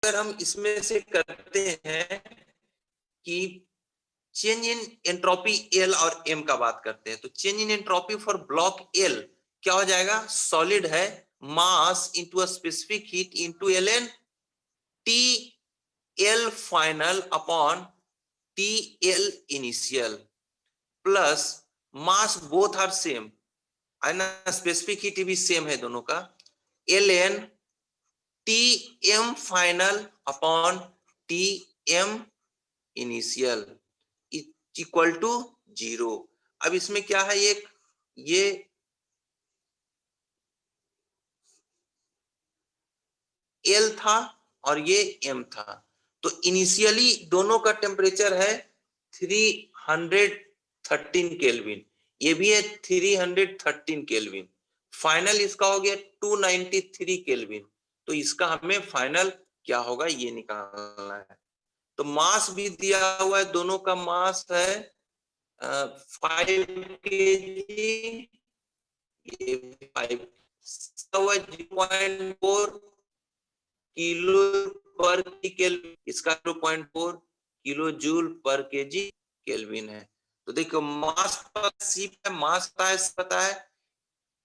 अगर हम इसमें से करते हैं कि चेंज इन एंट्रोपी एल और एम का बात करते हैं, तो change in entropy for block l क्या हो जाएगा, सॉलिड है, mass into a specific heat into l n t l final upon t l initial plus mass both are same है ना, स्पेसिफिक हीट भी सेम है दोनों का, l n t m final upon t m initial equal to 0। अब इसमें क्या है, ये एल था और ये एम था, तो इनिशियली दोनों का टेम्परेचर है 313 केल्विन, ये भी है 313 केल्विन, फाइनल इसका हो गया 293 केल्विन। तो इसका हमें फाइनल क्या होगा ये निकालना है। तो मास भी दिया हुआ है, दोनों का मास है 5 kg, ये 5 0.4 किलो पर केल्विन, इसका 0.4 किलो जूल पर केजी केल्विन है। तो देखो मास पर सी पे मास पता है,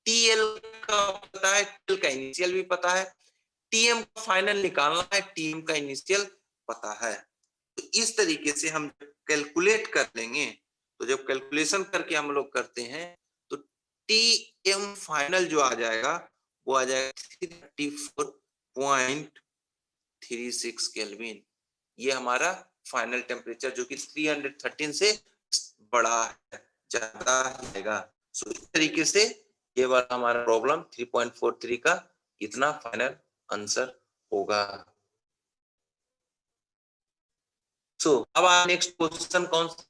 टीएल का पता है, टीएल का इनिशियल भी पता है, टीएम का फाइनल निकालना है, टीएम का इनिशियल पता है। तो इस तरीके से हम कैलकुलेट कर लेंगे, तो जब कैलकुलेशन करके हम लोग करते हैं तो टीएम फाइनल जो आ जाएगा वो आ जाएगा 334.36 केल्विन। ये हमारा फाइनल टेम्परेचर जो कि 313 से बड़ा है, ज्यादा रहेगा। सो इस तरीके से ये वाला हमारा प्रॉब्लम 3.43 का इतना फाइनल आंसर होगा। सो अब नेक्स्ट क्वेश्चन कौन सा?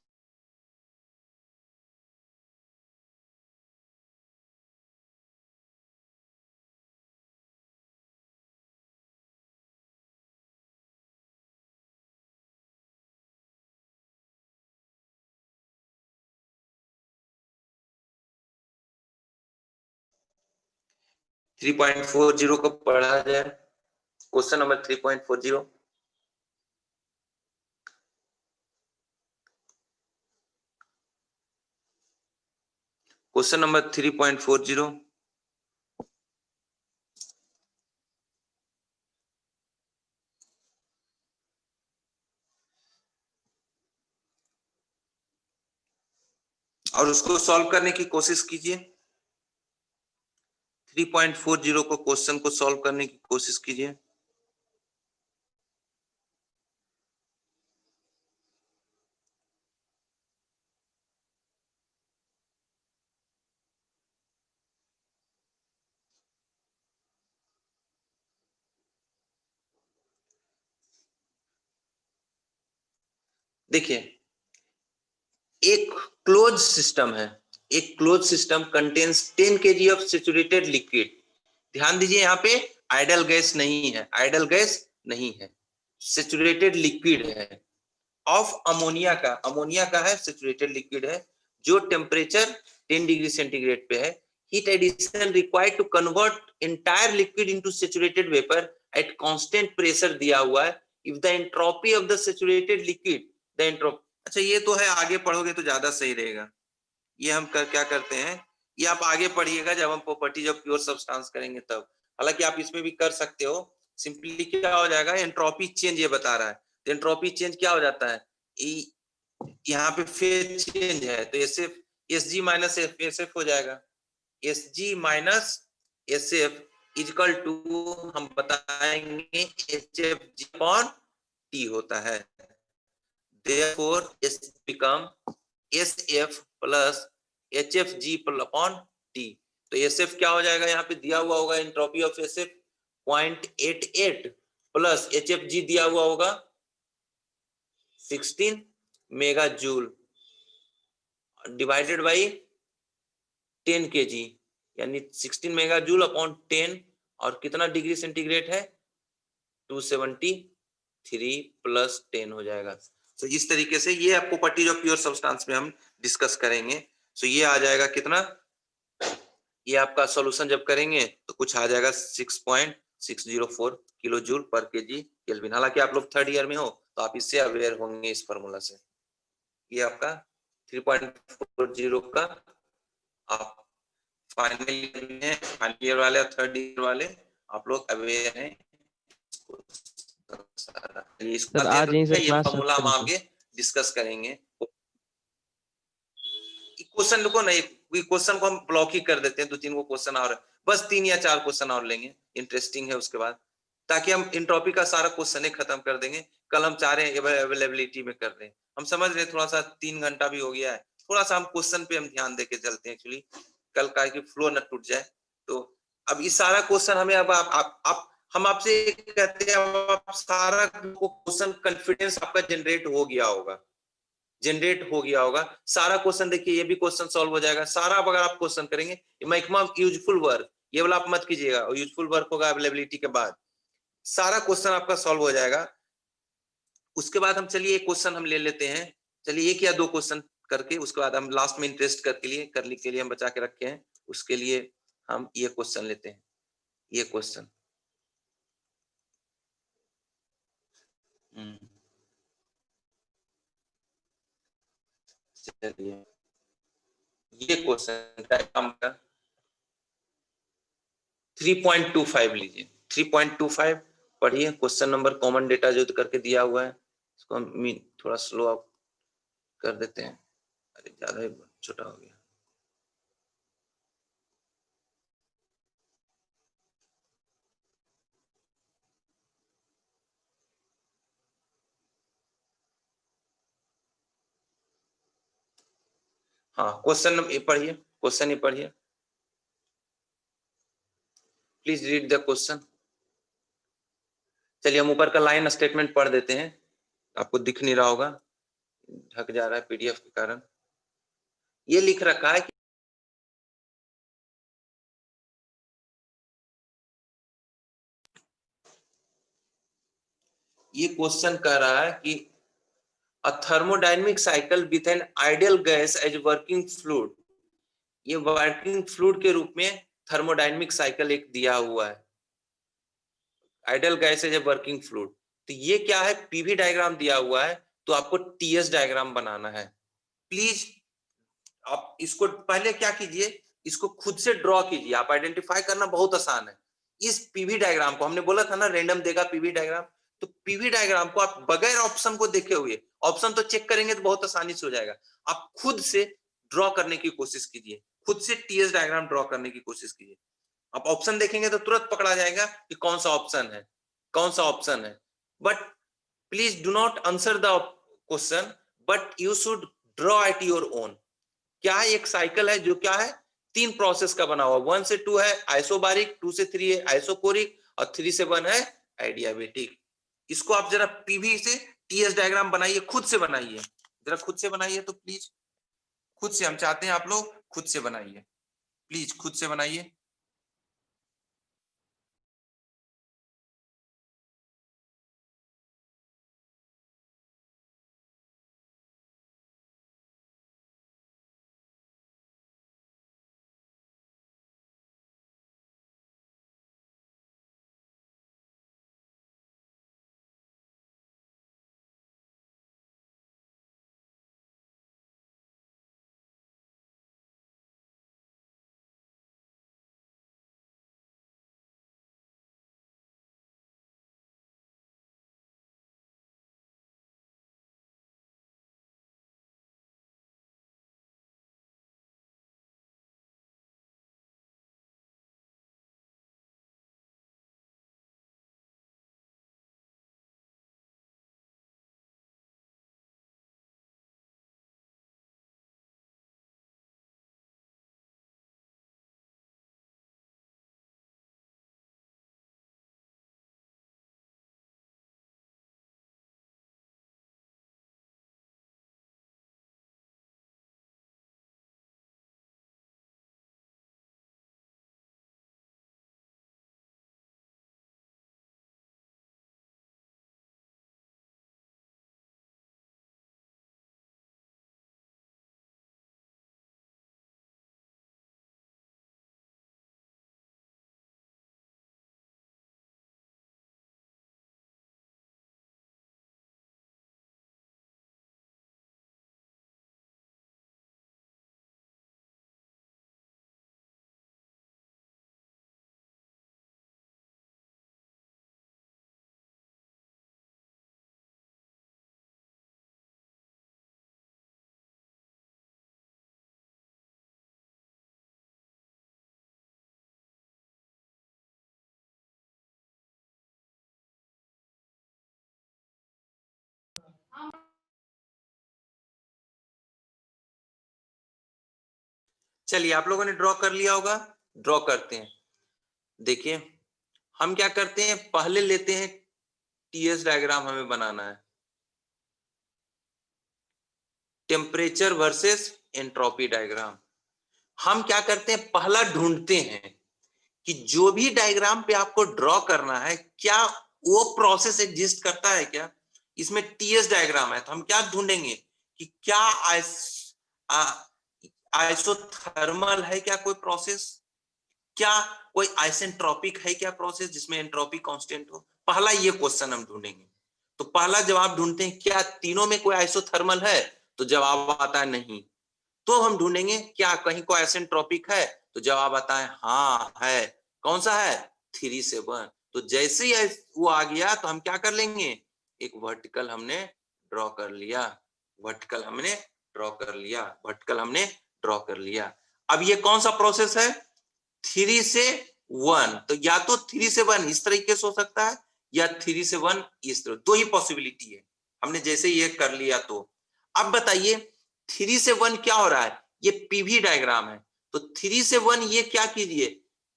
थ्री 3.40 को पढ़ा जाए, क्वेश्चन नंबर 3.40। क्वेश्चन नंबर 3.40, और उसको सॉल्व करने की कोशिश कीजिए। 3.40 को क्वेश्चन को सॉल्व करने की कोशिश कीजिए। देखिए एक क्लोज सिस्टम है, एक close system contains 10 kg of saturated liquid. ध्यान दीजिए यहाँ पे आइडल गैस नहीं है, आइडल गैस नहीं है, सैचुरेटेड लिक्विड है ऑफ अमोनिया का, अमोनिया का है, सैचुरेटेड लिक्विड है, जो टेम्परेचर 10 डिग्री सेंटीग्रेड पे है। Heat addition required to convert entire liquid into saturated vapour at constant pressure दिया हुआ है। If the entropy of the saturated liquid, the entropy, अच्छा ये तो है, आगे पढ़ोगे तो ज्यादा सही रहेगा। ये हम क्या करते हैं, ये आप आगे पढ़िएगा जब हम प्रॉपर्टीज ऑफ प्योर सब्सटेंस करेंगे तब। हालांकि आप इसमें भी कर सकते हो, सिंपली क्या हो जाएगा, एंट्रोपी चेंज ये बता रहा है, तो एंट्रोपी चेंज क्या हो जाता है, यहाँ पे फेज चेंज है तो S F S G minus S F हो जाएगा, S G minus S F equal to हम बताएंगे H F G upon T होता है। Therefore, S become SF plus HFG upon T। तो SF क्या हो जाएगा, यहाँ पे दिया हुआ होगा entropy of SF 0.88 plus HFG दिया हुआ होगा 16 mega joule divided by 10 kg, यानी 16 मेगा जूल अपॉन 10, और कितना डिग्री सेंटीग्रेड है 273 प्लस 10 हो जाएगा। तो इस तरीके से ये आपको प्रॉपर्टीज ऑफ प्योर सब्सटेंस में हम डिस्कस करेंगे। सो ये आ जाएगा कितना, ये आपका सॉल्यूशन जब करेंगे तो कुछ आ जाएगा 604 किलो जूल पर केजी केल्विन। हालांकि आप लोग थर्ड ईयर में हो तो आप इससे अवेयर होंगे इस फॉर्मूला से। ये आपका 3.40 का आप फाइनल ईयर में है, फाइनल ईयर वाले और थर्ड ईयर वाले आप लोग अवेयर हैं। इसको सर आज यहीं से ये क्लास फॉर्मूला हम करें आगे डिस्कस करेंगे। क्वेश्चन रुको ना, क्वेश्चन को हम ब्लॉक ही कर देते हैं, 2-3 क्वेश्चन और, बस 3 या 4 क्वेश्चन और लेंगे, इंटरेस्टिंग है उसके बाद, ताकि हम इन टॉपिक का सारा क्वेश्चन ही खत्म कर देंगे। कल हम चाह रहे हैं अवेलेबिलिटी में कर दें, हम समझ रहे हैं थोड़ा सा 3 घंटा भी हो गया है, थोड़ा सा हम क्वेश्चन पे हम ध्यान देके चलते हैं एक्चुअली, कल का कि फ्लो न टूट जाए। तो अब ये सारा क्वेश्चन हमें अब आप हम आपसे कहते हैं अब आप सारा क्वेश्चन कॉन्फिडेंस आपका जनरेट हो गया होगा, सारा क्वेश्चन देखिए, ये भी क्वेश्चन सॉल्व हो जाएगा सारा। अगर आप क्वेश्चन करेंगे मैक्सिमम यूजफुल वर्क, ये वाला आप मत कीजिएगा, और यूजफुल वर्क होगा अवेलेबिलिटी के बाद, सारा क्वेश्चन आपका सॉल्व हो जाएगा। उसके बाद हम चलिए एक क्वेश्चन हम ले लेते हैं, चलिए 1 या 2 क्वेश्चन करके उसके बाद हम लास्ट में इंटरेस्ट करने के लिए हम बचा के रखे हैं, उसके लिए हम ये क्वेश्चन लेते हैं। ये क्वेश्चन चलिए ये क्वेश्चन 3.25 लीजिए, 3.25 पढ़िए। क्वेश्चन नंबर कॉमन डेटा जो करके दिया हुआ है, इसको हम थोड़ा स्लो अप कर देते हैं, अरे ज्यादा ही छोटा हो गया। हाँ क्वेश्चन पढ़िए, क्वेश्चन ही पढ़िए, प्लीज रीड द क्वेश्चन। चलिए हम ऊपर का लाइन स्टेटमेंट पढ़ देते हैं, आपको दिख नहीं रहा होगा, ढक जा रहा है पीडीएफ के कारण। ये लिख रखा है कि ये क्वेश्चन कह रहा है कि a thermodynamic cycle with an ideal gas as working fluid, ये वर्किंग फ्लूइड के रूप में थर्मोडायनेमिक साइकिल एक दिया हुआ है, ideal gas as a working fluid. तो ये क्या है, पीवी डायग्राम दिया हुआ है, तो आपको टीएस डायग्राम बनाना है। प्लीज आप इसको पहले क्या कीजिए, इसको खुद से ड्रॉ कीजिए, आप आइडेंटिफाई करना बहुत आसान है। इस पीवी डायग्राम को हमने बोला था ना रैंडम देगा पीवी डायग्राम, तो पीवी डायग्राम को आप बगैर ऑप्शन को देखे हुए, ऑप्शन तो चेक करेंगे तो बहुत आसानी से हो जाएगा, आप खुद से ड्रॉ करने की कोशिश कीजिए, खुद से टीएस डायग्राम ड्रॉ करने की कोशिश कीजिए। आप ऑप्शन देखेंगे तो तुरंत पकड़ा जाएगा कि कौन सा ऑप्शन है, कौन सा ऑप्शन है। But please do not answer the question, but you should draw at your own. क्या है, एक साइकिल है जो क्या है, 3 प्रोसेस का बना हुआ, 1 से 2 है आइसोबारिक, 2 से 3 है आइसोकोरिक, और 3 से 1 है एडियाबेटिक। इसको आप जरा पीवी से टीएस डायग्राम बनाइए, खुद से बनाइए, जरा खुद से बनाइए, तो प्लीज खुद से, हम चाहते हैं आप लोग खुद से बनाइए, प्लीज खुद से बनाइए। चलिए आप लोगों ने ड्रॉ कर लिया होगा, ड्रॉ करते हैं। देखिए हम क्या करते हैं, पहले लेते हैं टीएस डायग्राम हमें बनाना है, टेम्परेचर वर्सेस एंट्रोपी डायग्राम। हम क्या करते हैं, पहला ढूंढते हैं कि जो भी डायग्राम पे आपको ड्रॉ करना है क्या वो प्रोसेस एग्जिस्ट करता है क्या। इसमें टीएस डायग्राम है तो हम क्या ढूंढेंगे कि क्या आइसोथर्मल है क्या कोई प्रोसेस, क्या कोई आइसेंट्रोपिक है क्या प्रोसेस जिसमें एंट्रोपी कांस्टेंट हो। पहला ये क्वेश्चन हम ढूंढेंगे। तो पहला जवाब ढूंढते हैं क्या तीनों में कोई आइसोथर्मल है, तो जवाब आता है नहीं। तो हम ढूंढेंगे क्या कहीं कोई आइसेंट्रोपिक है, तो जवाब आता है हाँ है। कौन सा है, 3 से 1। तो जैसे ही वो आ गया तो हम क्या कर लेंगे, एक वर्टिकल हमने ड्रॉ कर लिया, वर्टिकल हमने ड्रॉ कर लिया, वर्टिकल हमने ड्रॉ कर लिया। अब ये कौन सा प्रोसेस है, 3 से 1। तो या तो 3 से 1 इस तरीके से हो सकता है या 3 से 1 इस तरह, दो ही पॉसिबिलिटी है। हमने जैसे ये कर लिया तो अब बताइए 3 से 1 क्या हो रहा है, ये पीवी डायग्राम है। तो 3 से 1 ये क्या कीजिए,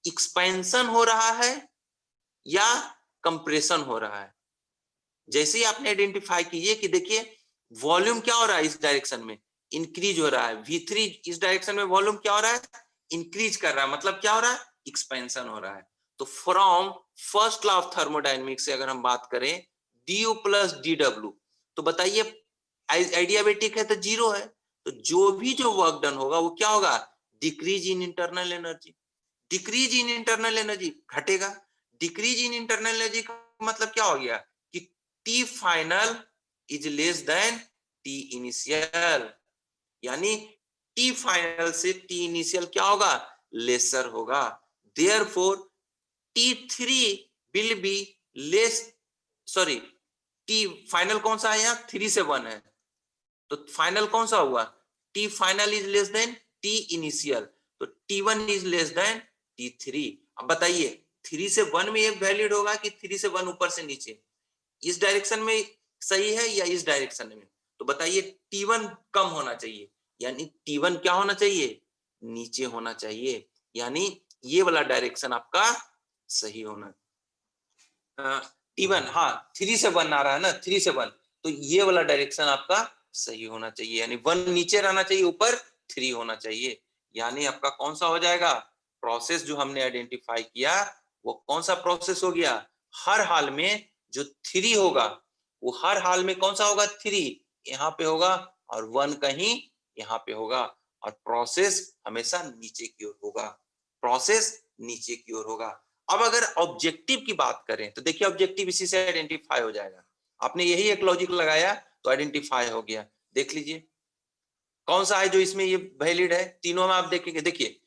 एक्सपेंशन हो रहा है या कंप्रेशन हो रहा है। जैसे ही आपने आइडेंटिफाई कीजिए कि देखिए वॉल्यूम क्या हो रहा है इस डायरेक्शन में, इंक्रीज हो रहा है। V3 इस डायरेक्शन में वॉल्यूम क्या हो रहा है, इंक्रीज कर रहा है, मतलब क्या हो रहा है, एक्सपेंशन हो रहा है। तो from first law of thermodynamics से अगर हम बात करें du प्लस dw, तो बताइए आइडियाबेटिक है तो 0 है। तो जो वर्क डन होगा वो क्या होगा, decrease in internal energy. Decrease in internal energy घटेगा। डिक्रीज इन इंटरनल एनर्जी का मतलब क्या हो गया कि T final is less than T initial, यानी टी फाइनल से टी इनिशियल क्या होगा, लेसर होगा। Therefore T3 will be less, sorry T final कौन सा है यहाँ, 3 से 1 है, तो फाइनल कौन सा हुआ, T final is less than T initial, तो T1 is less than T3। अब बताइए 3 से 1 में ये वैलिड होगा कि 3 से 1 ऊपर से नीचे, इस डायरेक्शन में सही है या इस डायरेक्शन में। तो बताइए T1 कम होना चाहिए, यानी T1 क्या होना चाहिए, नीचे होना चाहिए, यानी ये वाला डायरेक्शन आपका सही होना। T1 हाँ 3 से 1 आ रहा है ना, 3 से 1, तो ये वाला डायरेक्शन आपका सही होना चाहिए, यानी 1 नीचे रहना चाहिए, ऊपर 3 होना चाहिए। यानी आपका कौन सा हो जाएगा, प्रोसेस जो हमने आइडेंटिफाई किया वो कौन सा प्रोसेस हो गया, हर हाल में जो 3 होगा वो हर हाल में कौन सा होगा, 3 यहाँ पे होगा और 1 कहीं यहाँ पे होगा, और प्रोसेस हमेशा नीचे की ओर होगा, प्रोसेस नीचे की ओर होगा। अब अगर ऑब्जेक्टिव की बात करें तो देखिए ऑब्जेक्टिव इसी से आइडेंटिफाई हो जाएगा। आपने यही एक लॉजिक लगाया तो आइडेंटिफाई हो गया। देख लीजिए कौन सा है जो इसमें ये वैलिड है, तीनों में आप देखेंगे। देखिए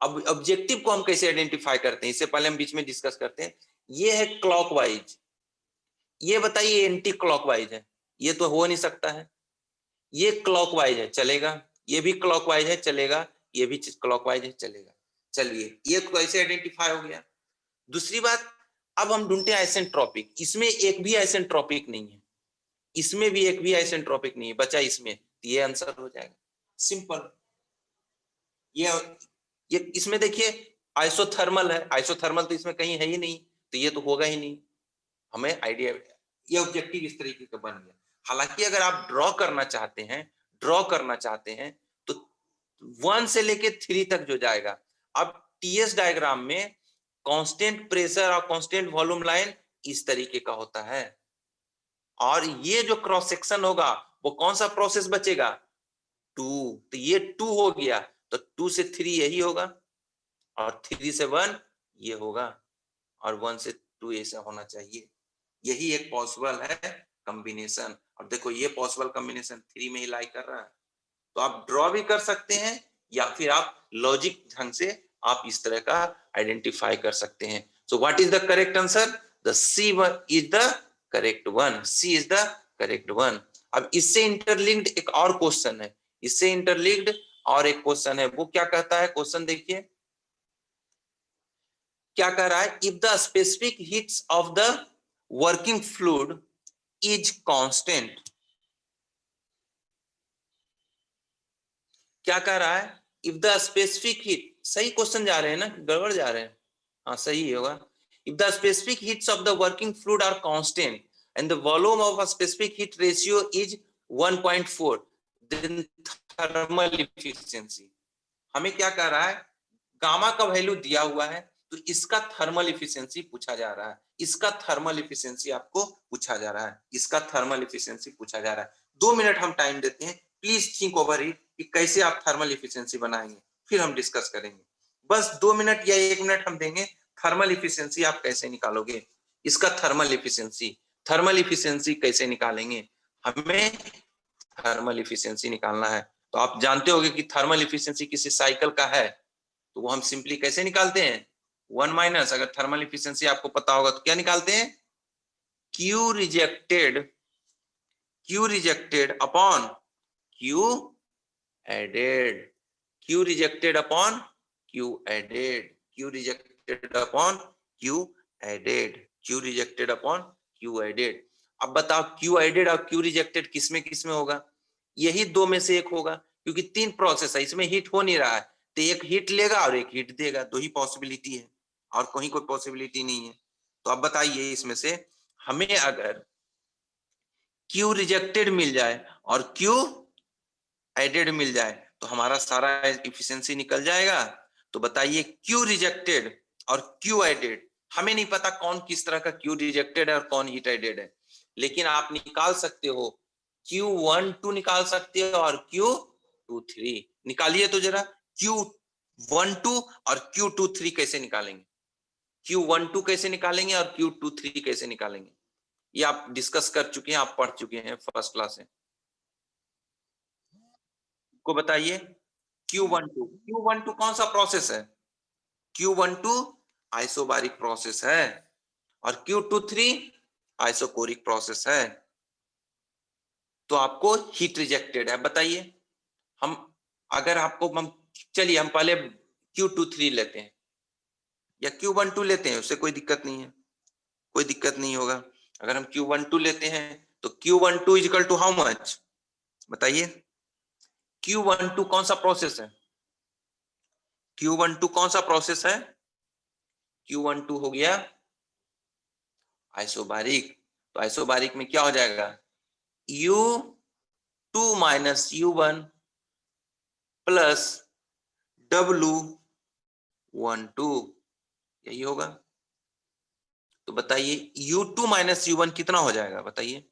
अब ऑब्जेक्टिव को हम कैसे आइडेंटिफाई करते हैं, इससे पहले हम बीच में डिस्कस करते हैं। ये है क्लॉकवाइज, ये बताइए एंटी क्लॉकवाइज है, ये तो हो नहीं सकता है। ये क्लॉकवाइज है चलेगा, ये भी क्लॉकवाइज है चलेगा, ये भी क्लॉकवाइज है चलेगा। चलिए ये तो ऐसे आइडेंटिफाई हो गया। दूसरी बात, अब हम ढूंढते हैं आइसेंट्रोपिक, इसमें एक भी आइसेंट्रोपिक नहीं है, इसमें भी एक भी आइसेंट्रोपिक नहीं है, बचा इसमें, तो ये आंसर हो जाएगा सिंपल। ये इसमें देखिए आइसोथर्मल है, आइसोथर्मल तो इसमें कहीं है ही नहीं, तो ये तो होगा ही नहीं। हमें आइडिया, ये ऑब्जेक्टिव इस तरीके का बन गया। हालांकि अगर आप ड्रॉ करना चाहते हैं, ड्रॉ करना चाहते हैं तो 1 से लेके 3 तक जो जाएगा। अब टीएस डायग्राम में कांस्टेंट प्रेशर और कांस्टेंट वॉल्यूम लाइन इस तरीके का होता है, और ये जो क्रॉस सेक्शन होगा वो कौन सा प्रोसेस बचेगा, 2। तो ये 2 हो गया, तो 2 से 3 यही होगा, और 3 से 1 ये होगा, और 1 से 2 ऐसा होना चाहिए। यही एक पॉसिबल है कॉम्बिनेशन। और देखो ये पॉसिबल कॉम्बिनेशन 3 में ही लाई कर रहा है। तो आप ड्रॉ भी कर सकते हैं या फिर आप लॉजिक ढंग से आप इस तरह का आइडेंटिफाई कर सकते हैं। So what is the correct answer, the C is the correct one, C is the correct one. अब इससे इंटरलिंक्ड एक और क्वेश्चन है, इससे इंटरलिंक्ड और एक क्वेश्चन है, वो क्या कहता है क्वेश्चन देखिए क्या कह रहा है, if the specific heats of the working fluid is constant. क्या कह रहा है, इफ द स्पेसिफिक हीट, सही क्वेश्चन जा रहे हैं ना, गड़बड़ जा रहे हैं? हाँ सही होगा। If the specific heats of the working fluid are constant and the volume of a specific heat ratio is 1.4, then thermal efficiency. हमें क्या कह रहा है, गामा का वैल्यू दिया हुआ है, तो इसका थर्मल इफिशिएंसी पूछा जा रहा है, इसका थर्मल इफिशिएंसी आपको पूछा जा रहा है, इसका थर्मल इफिशिएंसी पूछा जा रहा है। 2 मिनट हम टाइम देते हैं, प्लीज थिंक ओवर इट कि कैसे आप थर्मल इफिशिएंसी बनाएंगे, फिर हम डिस्कस करेंगे। बस 2 मिनट या 1 मिनट हम देंगे, थर्मल इफिशिएंसी आप कैसे निकालोगे, इसका थर्मल इफिशिएंसी कैसे निकालेंगे, हमें थर्मल इफिशिएंसी निकालना है। तो आप जानते होंगे कि थर्मल इफिशिएंसी किसी साइकिल का है, तो वो हम सिंपली कैसे निकालते हैं, 1 माइनस, अगर थर्मल इफिशिएंसी आपको पता होगा तो क्या निकालते हैं, Q rejected upon Q added, Q rejected upon Q added, Q rejected upon Q added, Q rejected upon Q added. अब बताओ Q एडेड और Q रिजेक्टेड किसमें होगा, यही दो में से एक होगा, क्योंकि 3 प्रोसेस है, इसमें हीट हो नहीं रहा है, तो एक हीट लेगा और एक हीट देगा, दो ही पॉसिबिलिटी है और कोई पॉसिबिलिटी नहीं है। तो अब बताइए इसमें से हमें अगर Q रिजेक्टेड मिल जाए और Q एडेड मिल जाए तो हमारा सारा इफिशिएंसी निकल जाएगा। तो बताइए Q रिजेक्टेड और Q एडेड, हमें नहीं पता कौन किस तरह का Q रिजेक्टेड है और कौन हीट एडेड है, लेकिन आप निकाल सकते हो, Q12 निकाल सकते हो और Q23 निकालिए। तो जरा Q12 और Q23 कैसे निकालेंगे, Q12 कैसे निकालेंगे और Q23 कैसे निकालेंगे, ये आप डिस्कस कर चुके हैं, आप पढ़ चुके हैं फर्स्ट क्लास से। को बताइए Q12 कौन सा प्रोसेस है, Q12 आइसोबारिक प्रोसेस है और Q23 आइसोकोरिक प्रोसेस है। तो आपको हीट रिजेक्टेड है, बताइए हम, अगर आपको हम, चलिए हम पहले Q23 लेते हैं या Q12 लेते हैं, उससे कोई दिक्कत नहीं है, कोई दिक्कत नहीं होगा। अगर हम Q12 लेते हैं तो Q12 is equal to how much, बताइए Q12 कौन सा प्रोसेस है, Q12 कौन सा प्रोसेस है, Q12 हो गया आइसोबारिक। तो आइसोबारिक में क्या हो जाएगा, U2 minus U1 plus W12, यही होगा। तो बताइए U2 माइनस U1 कितना हो जाएगा, बताइए,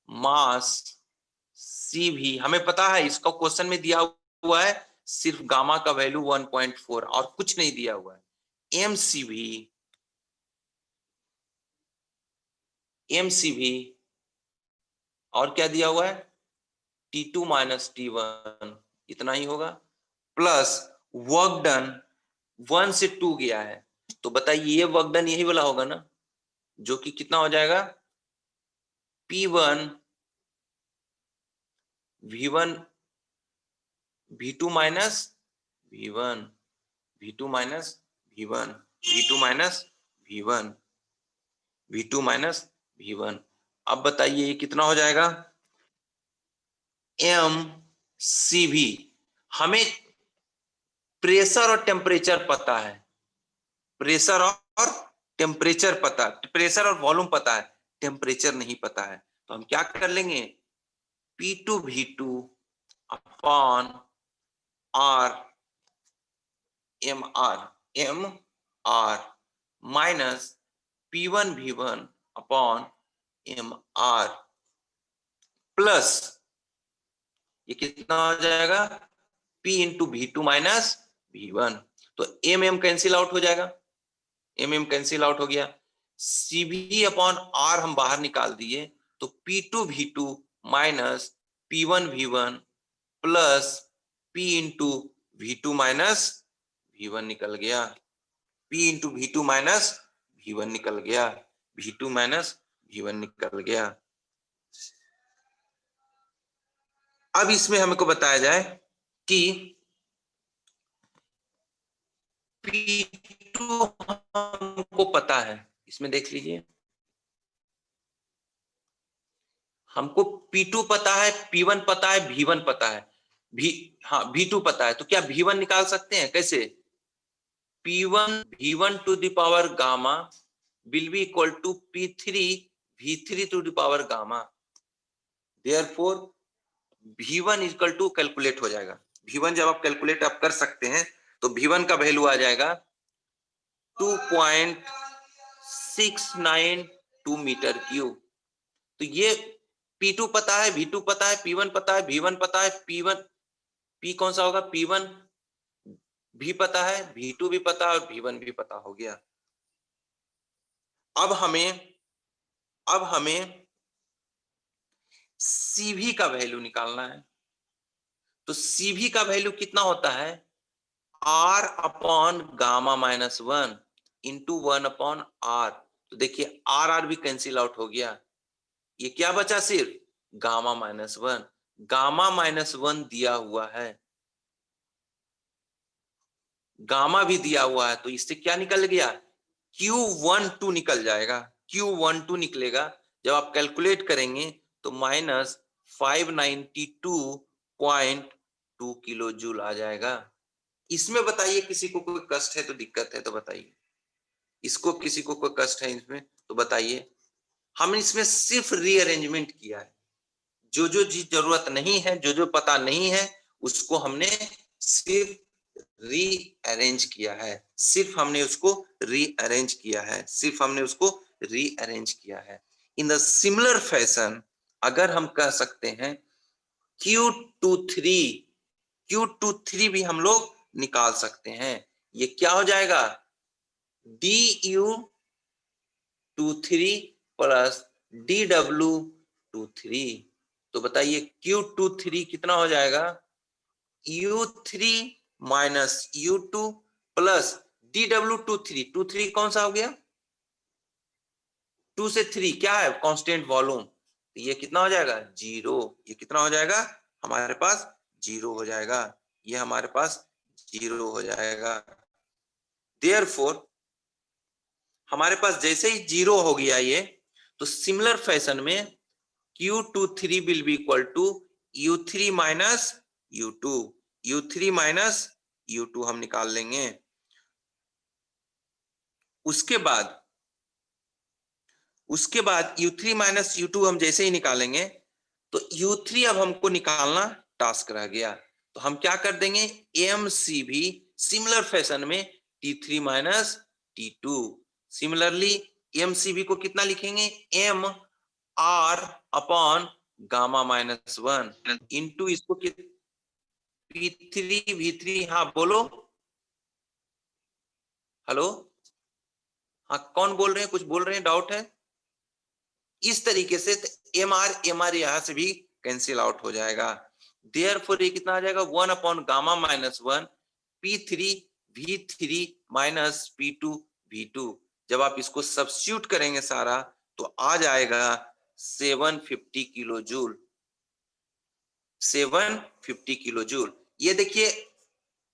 मास CV, हमें पता है इसका क्वेश्चन में दिया हुआ है सिर्फ गामा का वैल्यू 1.4 और कुछ नहीं दिया हुआ है। MCV और क्या दिया हुआ है, T2 माइनस T1, इतना ही होगा, प्लस वर्क डन 1 से 2 गया है, तो बताइए ये वर्क डन यही वाला होगा ना, जो कि कितना हो जाएगा, P1 V1 V2 minus V1 V2 minus V1 V2 minus V1 V2 minus V1। अब बताइए ये कितना हो जाएगा, MCV, हमें प्रेशर और टेम्परेचर पता है, प्रेशर और टेम्परेचर पता, प्रेशर और वॉल्यूम पता है, टेम्परेचर नहीं पता है, तो हम क्या कर लेंगे, P2 V2 upon R MR minus P1 V1 upon MR plus ये कितना हो जाएगा, P into V2 minus V1, तो MM कैंसिल आउट हो जाएगा, MM कैंसिल आउट हो गया, CV अपॉन R हम बाहर निकाल दिए, तो P2 V2 minus P1 V1 plus P into V2 minus V1 निकल गया, P into V2 minus V1 निकल गया, V2 माइनस V1 निकल गया। अब इसमें हमको बताया जाए कि P2 हमको पता है, इसमें देख लीजिए, हमको P2 पता है, P1 पता है, V1 पता है, हाँ V2 पता है, तो क्या V1 निकाल सकते हैं? कैसे? V1 to the power gamma will be equal to P3 V3 to the power gamma. Therefore V1 equal to calculate हो जाएगा। V1 जब आप कैलकुलेट आप कर सकते हैं तो V1 का वैल्यू आ जाएगा 2.692 मीटर क्यूब। तो ये P2 पता है, V2 पता है, P1 पता है, V1 पता है, P कौन सा होगा? P1 भी पता है, V2 भी पता है और V1 भी पता हो गया। अब हमें CV का वैल्यू निकालना है। तो CV का वैल्यू कितना होता है? R upon gamma minus 1 into 1 upon R। तो देखिए R भी कैंसिल आउट हो गया, ये क्या बचा? सिर्फ गामा माइनस 1। गामा माइनस 1 दिया हुआ है, गामा भी दिया हुआ है, तो इससे क्या निकल गया? Q12 निकल जाएगा, Q12 निकलेगा। जब आप कैलकुलेट करेंगे तो माइनस 592.2 किलो जूल आ जाएगा। इसमें बताइए किसी को कोई कष्ट है तो, दिक्कत है तो बताइए। इसको किसी को कोई कष्ट है इसमें तो बताइए। हमने इसमें सिर्फ रीअरेंजमेंट किया है, जो जो चीज जरूरत नहीं है, जो जो पता नहीं है, उसको हमने सिर्फ रीअरेंज किया है, सिर्फ हमने उसको रीअरेंज किया है, सिर्फ हमने उसको रीअरेंज किया है। इन द सिमिलर फैशन अगर हम कह सकते हैं Q23 भी हम लोग निकाल सकते हैं। ये क्या हो जाएगा? DU23 plus DW23। तो बताइए Q23 कितना हो जाएगा? U3 minus U2 plus DW23। 23 कौन सा हो गया? 2 से 3 क्या है? Constant volume. तो ये कितना हो जाएगा? 0। ये कितना हो जाएगा? हमारे पास 0 हो जाएगा, ये हमारे पास 0 हो जाएगा। देयरफॉर हमारे पास जैसे ही 0 हो गया ये, तो सिमिलर फैशन में Q23 will be equal to U3 minus U2। U3 minus U2 हम निकाल लेंगे। उसके बाद U3 माइनस U2 हम जैसे ही निकालेंगे तो U3 अब हमको निकालना टास्क रह गया। तो हम क्या कर देंगे? MC भी सिमिलर फैशन में T3 minus T2। Similarly MCB को कितना लिखेंगे? M R upon gamma minus 1 into इसको P3 V3। हाँ बोलो, हेलो, हाँ कौन बोल रहे हैं? कुछ बोल रहे हैं? डाउट है? इस तरीके से MR यहां से भी कैंसिल आउट हो जाएगा। देयरफॉर ये कितना आ जाएगा? 1 upon gamma minus 1 P3 V3 minus P2 V2। जब आप इसको सब्स्टिट्यूट करेंगे सारा तो आ जाएगा 750 किलो जूल। 750 kilo joule. ये देखिए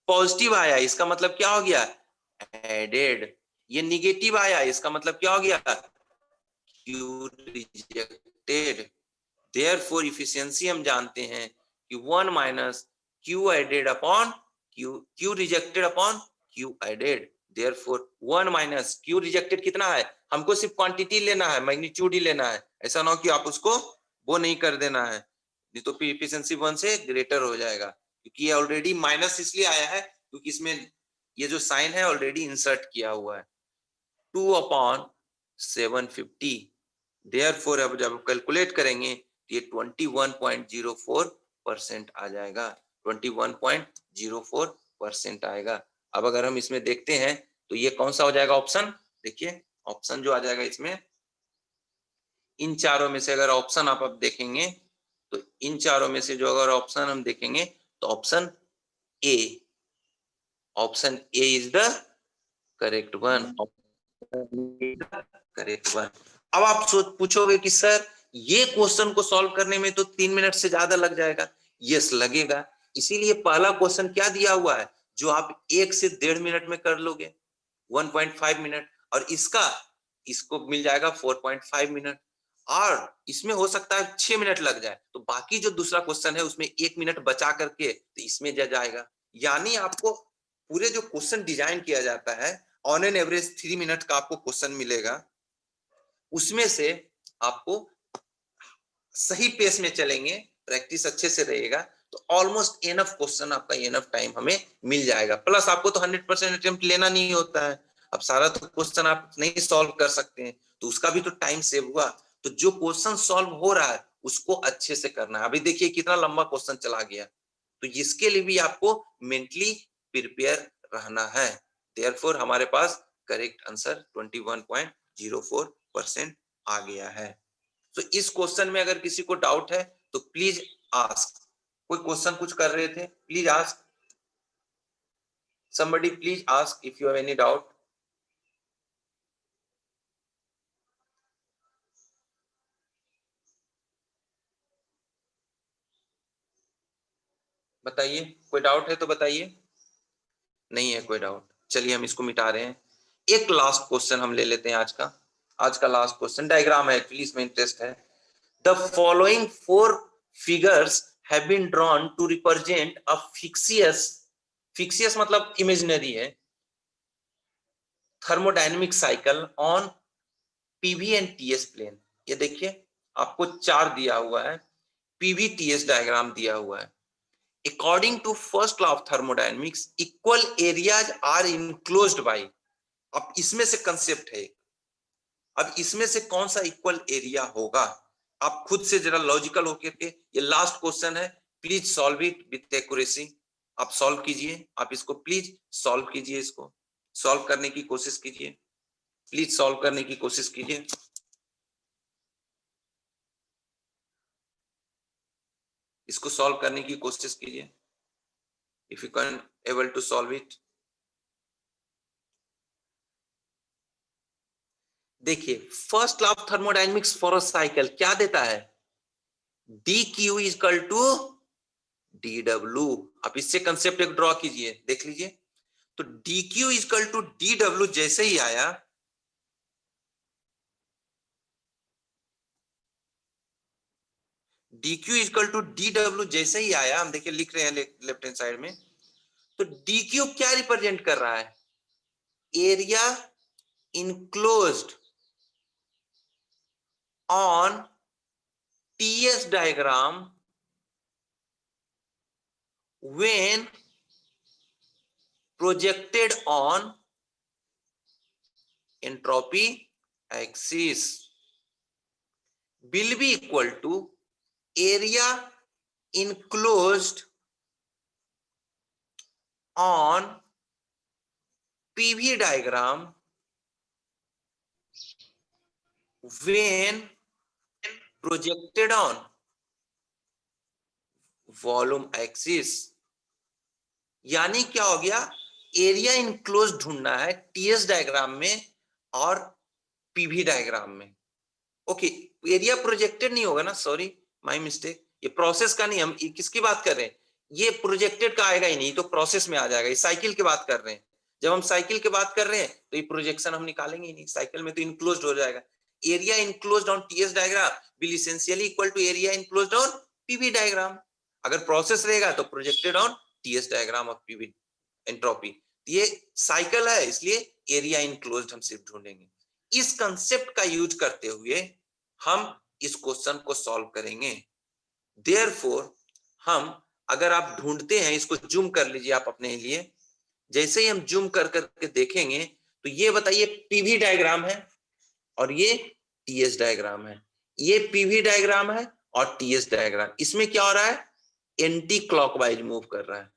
पॉजिटिव आया, इसका मतलब क्या हो गया? एडेड। ये निगेटिव आया, इसका मतलब क्या हो गया? Q rejected. देयरफॉर इफिशियंसी हम जानते हैं कि 1 minus Q added upon Q rejected upon Q added. Therefore 1 minus Q rejected कितना है? हमको सिर्फ क्वांटिटी लेना है, मैग्नीट्यूड ही लेना है। ऐसा ना हो कि आप उसको वो नहीं कर देना है, नहीं तो इफिशियंसी 1 से ग्रेटर हो जाएगा। क्योंकि ये ऑलरेडी माइनस इसलिए आया है क्योंकि इसमें ये जो साइन है ऑलरेडी इंसर्ट किया हुआ है। 2 अपॉन 750। देयरफॉर अब जब कैलकुलेट करेंगे तो ये 21.04% आ जाएगा, 21.04% आएगा। अब अगर हम इसमें देखते हैं तो ये कौन सा हो जाएगा ऑप्शन? देखिए ऑप्शन जो आ जाएगा इसमें, इन चारों में से अगर ऑप्शन आप अब देखेंगे तो इन चारों में से जो अगर ऑप्शन हम देखेंगे तो option A is the correct one. Correct one. अब आप पूछोगे कि सर ये क्वेश्चन को सॉल्व करने में तो 3 मिनट से ज्यादा लग जाएगा। यस लगेगा, इसीलिए पहला क्वेश्चन क्या दिया हुआ है जो आप 1 से 1.5 मिनट में कर लोगे, 1.5 मिनट, और इसको मिल जाएगा 4.5 मिनट। और इसमें हो सकता है 6 मिनट लग जाए, तो बाकी जो दूसरा क्वेश्चन है उसमें 1 मिनट बचा करके तो इसमें जाएगा। यानी आपको पूरे जो क्वेश्चन डिजाइन किया जाता है, ऑन एन एवरेज 3 मिनट का आपको क्वेश्चन मिलेगा, उसमें से आपको सही पेस में चलेंगे, प्रैक्टिस अच्छे से रहेगा, तो ऑलमोस्ट एनफ क्वेश्चन आपका, एनफ टाइम हमें मिल जाएगा। प्लस आपको तो 100% अटेम्प्ट लेना नहीं होता है, अब सारा तो क्वेश्चन आप नहीं सॉल्व कर सकते हैं, तो उसका भी तो टाइम सेव हुआ। तो जो क्वेश्चन सॉल्व हो रहा है उसको अच्छे से करना है। अभी देखिए कितना लंबा क्वेश्चन चला गया, तो इसके लिए भी आपको मेंटली प्रिपेयर रहना है। देयरफॉर हमारे पास करेक्ट आंसर 21.04% आ गया है। तो इस क्वेश्चन में अगर किसी को डाउट है तो प्लीज आस्क। कोई क्वेश्चन कुछ कर रहे थे, please ask, somebody please ask if you have any doubt। बताइए, कोई डाउट है तो बताइए। नहीं है कोई डाउट, चलिए हम इसको मिटा रहे हैं। एक लास्ट क्वेश्चन हम ले लेते हैं आज का। आज का लास्ट क्वेश्चन डायग्राम है, एक्चुअली इसमें इंटरेस्ट है। The following 4 figures have been drawn to represent a fictitious, fictitious मतलब इमेजिनरी है, thermodynamic cycle on PV and TS plane. ये देखिए आपको 4 दिया हुआ है, पीवी टीएस डायग्राम दिया हुआ है। According to first law of thermodynamics, equal areas are enclosed by. अब इसमें से कंसेप्ट है, अब इसमें से कौन सा इक्वल एरिया होगा, आप खुद से जरा लॉजिकल होकर के, ये लास्ट क्वेश्चन है, please solve it with accuracy. आप सॉल्व कीजिए, आप इसको प्लीज सॉल्व कीजिए, इसको सॉल्व करने की कोशिश कीजिए, प्लीज सॉल्व करने की कोशिश कीजिए। इसको सॉल्व करने की कोशिश कीजिए, if you can able to solve it. देखिए first law of thermodynamics for a cycle क्या देता है, D Q equal to D W. आप इससे कंसेप्ट एक ड्रॉ कीजिए, देख लीजिए। तो D Q equal to D W जैसे ही आया, D Q equal to D W जैसे ही आया, हम देखिए लिख रहे हैं लेफ्ट हैंड साइड में, तो डी क्यू क्या रिप्रेजेंट कर रहा है, area enclosed on TS diagram when projected on entropy axis will be equal to area enclosed on PV diagram when projected on volume axis. यानी क्या हो गया, एरिया इनक्लोज ढूंढना है टीएस डायग्राम में और पीवी डायग्राम में। ओके, एरिया प्रोजेक्टेड नहीं होगा ना, सॉरी माय मिस्टेक, ये प्रोसेस का नहीं, हम किसकी बात कर रहे हैं, ये प्रोजेक्टेड का आएगा ही नहीं, तो प्रोसेस में आ जाएगा। ये साइकिल की बात कर रहे हैं, जब हम साइकिल की बात कर रहे हैं तो ये प्रोजेक्शन हम निकालेंगे ही नहीं, साइकिल में तो इनक्लोज्ड हो जाएगा। Area enclosed on TS diagram will essentially equal to area enclosed on PV diagram. अगर प्रोसेस रहेगा तो projected on TS diagram of PV entropy. ये साइकिल है, इसलिए एरिया इनक्लोज्ड हम सिर्फ ढूंढेंगे। इस कंसेप्ट का यूज करते हुए हम इस क्वेश्चन को सॉल्व करेंगे। देयरफॉर हम, अगर आप ढूंढते हैं, इसको जूम कर लीजिए आप अपने लिए, जैसे ही हम जूम कर करके देखेंगे तो ये बताइए पीवी डायग्राम है और ये टीएस डायग्राम है, ये पीवी डायग्राम है और टीएस डायग्राम, इसमें क्या हो रहा है, एंटी क्लॉकवाइज मूव कर रहा है।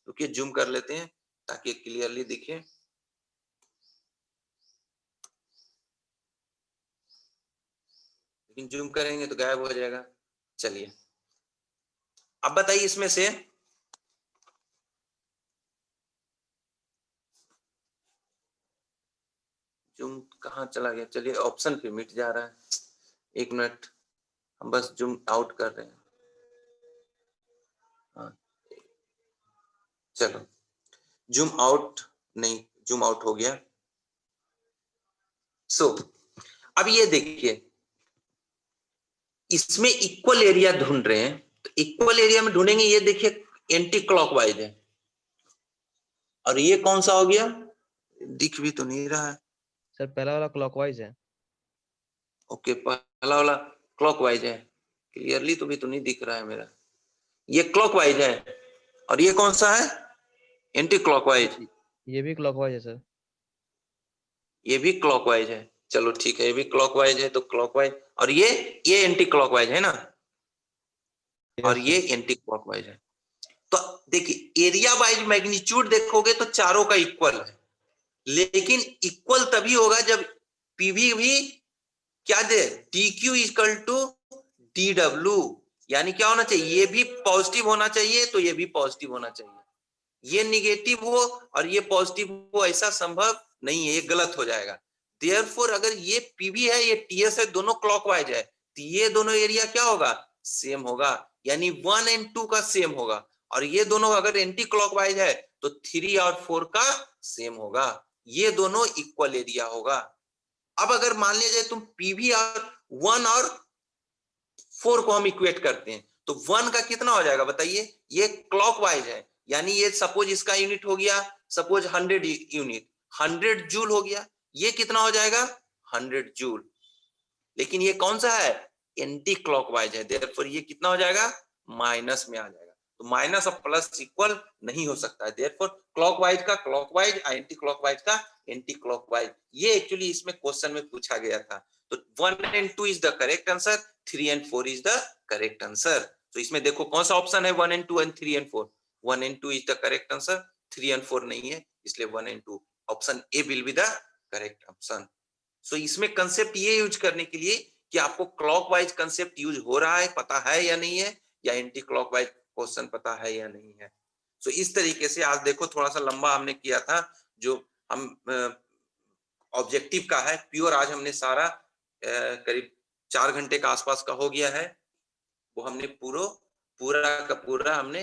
रुकिए जूम कर लेते हैं ताकि क्लियरली दिखे। लेकिन जूम करेंगे तो गायब हो जाएगा। चलिए अब बताइए इसमें से जूम कहाँ चला गया, चलिए ऑप्शन पे मिट जा रहा है, एक मिनट, हम बस जूम आउट कर रहे हैं। हाँ चलो, जूम आउट, नहीं जूम आउट हो गया। सो अब ये देखिए, इसमें इक्वल एरिया ढूंढ रहे हैं, तो इक्वल एरिया में ढूंढेंगे, ये देखिए एंटी क्लॉकवाइज है, और ये कौन सा हो गया, दिख भी तो नहीं रहा है सर पहला वाला क्लॉकवाइज है। ओके, पहला वाला क्लॉकवाइज है, क्लियरली तो भी तो नहीं दिख रहा है मेरा, ये क्लॉकवाइज है, और ये कौन सा है, एंटी क्लॉकवाइज, ये भी क्लॉकवाइज है सर। ये भी क्लॉकवाइज है, चलो ठीक है, ये भी क्लॉकवाइज है तो क्लॉकवाइज, और ये एंटी क्लॉकवाइज है ना, और ये एंटी क्लॉकवाइज है। तो देखिए एरिया वाइज मैग्नीट्यूड देखोगे तो चारों का इक्वल है, लेकिन इक्वल तभी होगा जब पीवी भी क्या दे, dq इक्वल टू dw, यानी क्या होना चाहिए, ये भी पॉजिटिव होना चाहिए तो ये भी पॉजिटिव होना चाहिए, ये निगेटिव हो और ये पॉजिटिव हो ऐसा संभव नहीं है, ये गलत हो जाएगा। देयरफॉर अगर ये पीवी है ये टीएस है, दोनों क्लॉकवाइज है, तो ये दोनों एरिया क्या होगा, सेम होगा, यानी 1 और 2 का सेम होगा, और ये दोनों अगर एंटी क्लॉकवाइज है तो 3 और 4 का सेम होगा, ये दोनों इक्वल एरिया होगा। अब अगर मान लिया जाए तुम पीवी और 1 और 4 को हम इक्वेट करते हैं, तो 1 का कितना हो जाएगा बताइए, ये क्लॉकवाइज है, यानी ये सपोज इसका यूनिट हो गया, सपोज 100 यूनिट, 100 जूल हो गया, ये कितना हो जाएगा 100 जूल, लेकिन ये कौन सा है, एंटी क्लॉकवाइज है, देयरफॉर ये कितना हो जाएगा, माइनस में आ जाएगा, तो माइनस और प्लस इक्वल नहीं हो सकता है, देयरफॉर क्लॉकवाइज का क्लॉकवाइज, एंटी क्लॉकवाइज का एंटी क्लॉकवाइज, ये एक्चुअली इसमें क्वेश्चन में पूछा गया था। तो 1 और 2 इज द करेक्ट आंसर, 3 और 4 इज द करेक्ट आंसर। तो इसमें देखो कौन सा ऑप्शन है, 1 और 2 और 3 और 4, 1 और 2 इज द करेक्ट आंसर, 3 और 4 नहीं है, इसलिए 1 और 2 option A will be the correct option. So इसमें कंसेप्ट ये यूज करने के लिए कि आपको क्लॉकवाइज कंसेप्ट यूज हो रहा है, पता है या नहीं है, या एंटी क्लॉकवाइज क्वेश्चन पता है या नहीं है। सो इस तरीके से आज देखो थोड़ा सा लंबा हमने किया था, जो हम ऑब्जेक्टिव का है प्योर, आज हमने सारा करीब 4 घंटे का आसपास का हो गया है, वो हमने पूरा का पूरा हमने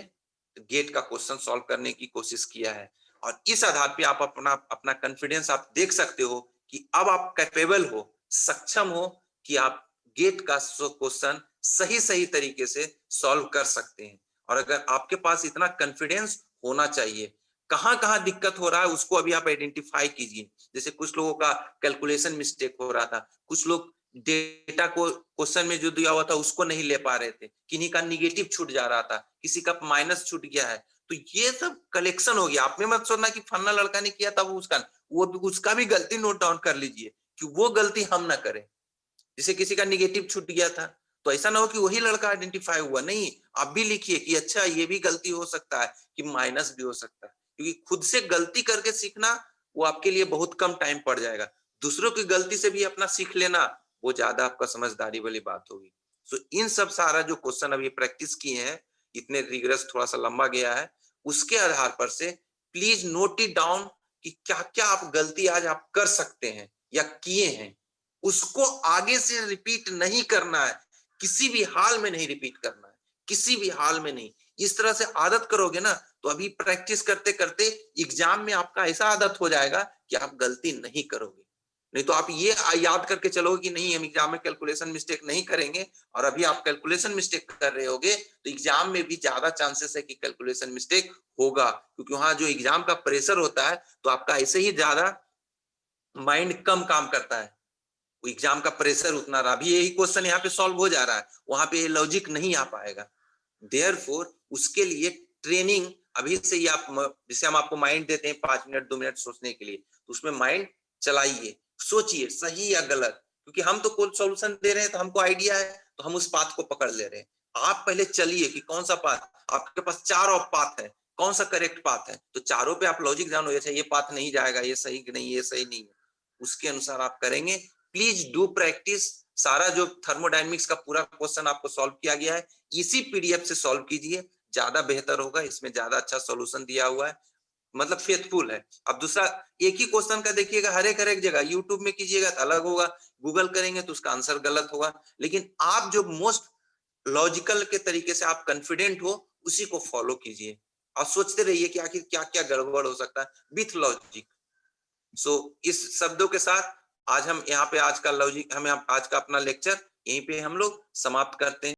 गेट का क्वेश्चन सॉल्व करने की कोशिश किया है, और इस आधार पे आप अपना कॉन्फिडेंस आप देख सकते हो कि अब आप कैपेबल हो, सक्षम हो कि आप गेट का क्वेश्चन सही तरीके से सॉल्व कर सकते हैं। और अगर आपके पास इतना कॉन्फिडेंस होना चाहिए, कहां दिक्कत हो रहा है उसको अभी आप आइडेंटिफाई कीजिए। जैसे कुछ लोगों का कैलकुलेशन मिस्टेक हो रहा था, कुछ लोग डेटा को क्वेश्चन में जो दिया हुआ था उसको नहीं ले पा रहे थे, किन्हीं का निगेटिव छूट जा रहा था, किसी का माइनस छूट गया है, तो ये सब कलेक्शन हो गया। आपने मत सोचना कि फन्ना लड़का ने किया था वो उसका भी गलती नोट डाउन कर लीजिए कि वो गलती हम ना करें। जैसे किसी का निगेटिव छूट गया था, तो ऐसा ना हो कि वही लड़का आइडेंटिफाई हुआ, नहीं, आप भी लिखिए कि अच्छा ये भी गलती हो सकता है, कि माइनस भी हो सकता है, क्योंकि खुद से गलती करके सीखना वो आपके लिए बहुत कम टाइम पड़ जाएगा, दूसरों की गलती से भी अपना सीख लेना वो ज्यादा आपका समझदारी वाली बात होगी। सो इन सब सारा जो क्वेश्चन अभी प्रैक्टिस किए हैं, इतने रिगरस थोड़ा सा लंबा गया है, उसके आधार पर से प्लीज नोट इट डाउन कि क्या क्या आप गलती आज आप कर सकते हैं या किए हैं, उसको आगे से रिपीट नहीं करना है, किसी भी हाल में नहीं रिपीट करना है, किसी भी हाल में नहीं। इस तरह से आदत करोगे ना, तो अभी प्रैक्टिस करते करते एग्जाम में आपका ऐसा आदत हो जाएगा कि आप गलती नहीं करोगे। नहीं तो आप ये याद करके चलोगे कि नहीं हम एग्जाम में कैलकुलेशन मिस्टेक नहीं करेंगे, और अभी आप कैलकुलेशन मिस्टेक कर रहे होगे, तो एग्जाम में भी ज्यादा चांसेस है कि कैलकुलेशन मिस्टेक होगा, क्योंकि वहां जो एग्जाम का प्रेशर होता है तो आपका ऐसे ही ज्यादा माइंड कम काम करता है, एग्जाम का प्रेशर उतना रहा, अभी यही क्वेश्चन यहाँ पे सॉल्व हो जा रहा है, वहां पे लॉजिक नहीं आ पाएगा। देयरफॉर उसके लिए ट्रेनिंग अभी से ही आप, जैसे हम आपको माइंड देते हैं 5 मिनट 2 मिनट सोचने के लिए, तो उसमें माइंड चलाइए, सोचिए सही या गलत, क्योंकि हम तो कोई सॉल्यूशन दे रहे हैं तो हमको आइडिया है, तो हम उस पाथ को पकड़ ले रहे हैं। आप पहले चलिए कि कौन सा पाथ, आपके पास 4 ऑफ पाथ है, कौन सा करेक्ट पाथ है, तो चारों पे आप लॉजिक जानो, ये पाथ नहीं जाएगा, ये सही नहीं, ये सही नहीं है, उसके अनुसार आप करेंगे। प्लीज डू प्रैक्टिस, सारा जो थर्मोडायनेमिक्स का पूरा क्वेश्चन आपको सॉल्व किया गया है इसी पीडीएफ से सॉल्व कीजिए, ज्यादा बेहतर होगा, इसमें ज्यादा अच्छा सॉल्यूशन दिया हुआ है, मतलब फेथफुल है। अब दूसरा, एक ही क्वेश्चन का देखिएगा हर एक जगह, यूट्यूब में कीजिएगा तो अलग होगा, गूगल करेंगे तो उसका आंसर गलत होगा, लेकिन आप जो मोस्ट लॉजिकल के तरीके से आप कॉन्फिडेंट हो उसी को फॉलो कीजिए, और सोचते रहिए कि आखिर क्या क्या गड़बड़ हो सकता है विथ लॉजिक। सो इस शब्दों के साथ आज हम यहाँ पे आज का लॉजिक, हमें आज का अपना लेक्चर यहीं पे हम लोग समाप्त करते हैं।